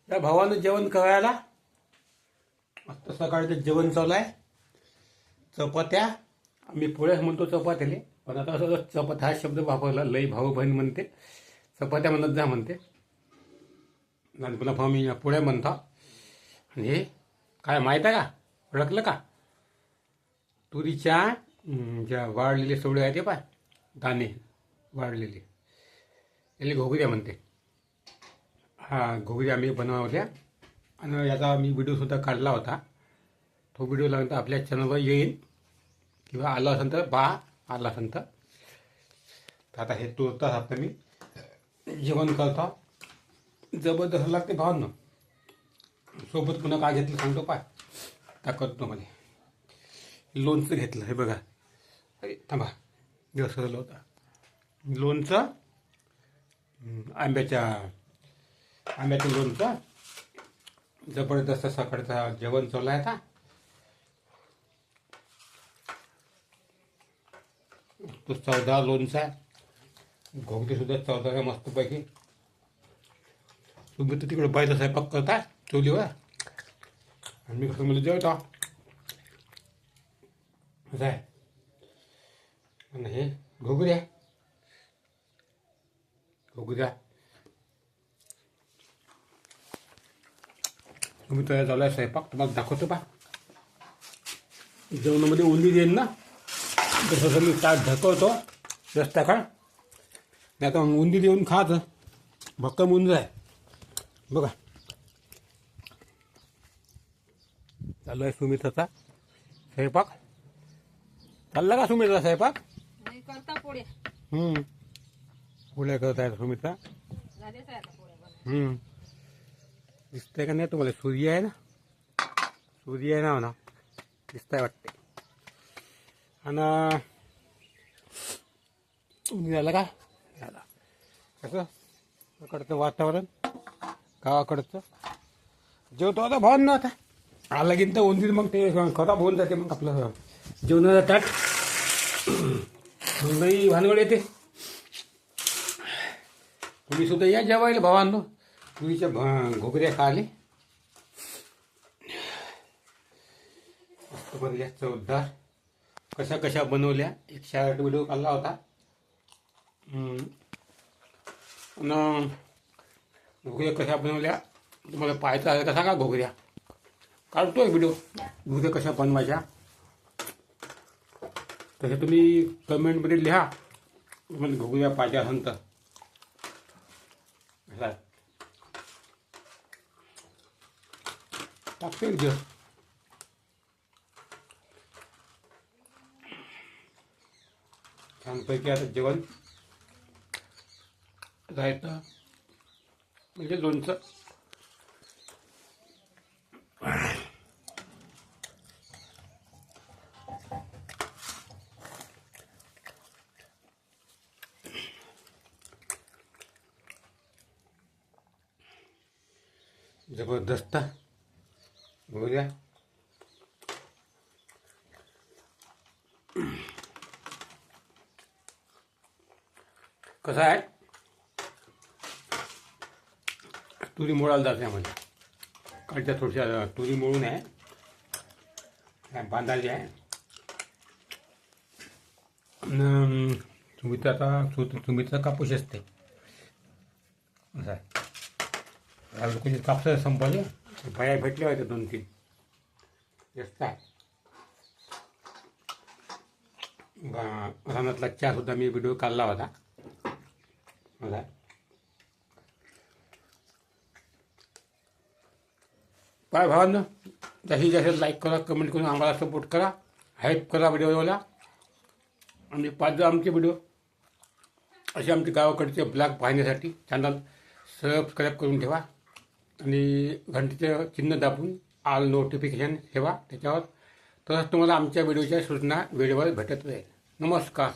त्या भावानं जेवण करायला आता सकाळचं जेवण चालू आहे. चपात्या आम्ही पोळ्याच म्हणतो चपात्याले, पण आता असं चपात हा शब्द वापरला. लई भाऊ बहीण म्हणते, चपात्या म्हणत जा म्हणते. आणि पुन्हा भाऊ मी पोळ्या म्हणता. आणि हे काय माहीत आहे का, ओळखलं का? तुरीच्या ज्या वाळलेले सोडे आहेत ते पाय, दाणे वाळलेले, याला घोगऱ्या म्हणते. हा घोगऱ्या आम्ही बनवल्या आणि याचा मी व्हिडिओसुद्धा काढला होता. तो व्हिडिओ नंतर आपल्या चॅनलवर येईल किंवा आला असेल तर आला असेल तर. आता हे तुरताच आता मी जेवण करतो. जबरदस्त लागते भावांना. सोबत पुन्हा काय घेतलं सांगतो पाय, त्या करतो मला. लोणचं घेतलं, हे बघा. अरे थांबा, दिवस झालं होता लोणचं. आंब्याचं लोणचं जबरदस्त. सकाळचं जेवण चालू आहे आता. तो चवदार लोणचा आहे. घोगरी सुद्धा चवदार आहे मस्तपैकी. तुम्ही तर तिकडे बायचा स्वयंपाक करता चुलीवर, आणि मी कसं मला जेवतो असं आहे. आणि हे घोगऱ्या तुम्ही तयार झाला आहे स्वयंपाक, तुम्हाला दाखवतो पा. जेवणामध्ये उंदी देईन ना, तसं मी ताट ढकवतो रस्त्याकडं. नाही आता उंदी देऊन खायचं. भक्कम उंद आहे बघा. चालू आहे सुमित्राचा स्वयंपाक. चालला का सुमित्रा स्वयंपाक? पोळ्या करत आहे सुमित्रा. दिसतंय का नाही तुम्हाला? सूर्य आहे ना, सूर्य आहे ना म्हणा, दिसतंय वाटते. आणि झालं का? झालं. कसं इकडचं वातावरण गावाकडचं. जेवतो आता भावांना. आता आला की तर उंदीर मग ते खराब होऊन जाते. मग आपलं जेवणाचं ताट नाही भानगड येते. तुम्ही सुद्धा या जेवायला भावांनो. तुरीच्या घोगऱ्या खाले मस्त बनल्या, चवदार. कशा कशा बनवल्या एक शाळेत व्हिडिओ काढला होता. घोगऱ्या कशा बनवल्या तुम्हाला पाहायचं आहे का सांगा. घोगऱ्या काढतोय व्हिडिओ, घोगऱ्या कशा बनवायच्या तसे तुम्ही कमेंटमध्ये लिहा. तुम्हाला घोगऱ्या पाहिजे असेल तर. टाकते घे छानपैकी. आता जेवण राहतं म्हणजे लोणचं. जबरदस्त बघूया. कसं आहे, तुरी मोडायला जाते म्हणजे काढच्या थोडशा तुरी मोडून आहे बांधायची आहे. तुम्ही तर आता तुम्ही तर कापूस असते असं आहे. लोकांचे कापसा संपवले, बाया भेटल्या होत्या 2-3 जास्त आहे. रानातला चहा सुद्धा मी व्हिडिओ काढला होता मला. पाय भावांनो, जास्तीत जास्त लाईक करा, कमेंट करून आम्हाला सपोर्ट करा, हेल्प करा व्हिडिओला. आणि पाच आमचे व्हिडिओ असे आमचे गावाकडचे ब्लॉग पाहण्यासाठी चॅनल सबस्क्राईब करून ठेवा. आणि घंटेचं चिन्ह दाबून ऑल नोटिफिकेशन ठेवा त्याच्यावर. तरच तुम्हाला आमच्या व्हिडिओच्या सूचना वेळेवर भेटत राहील. नमस्कार.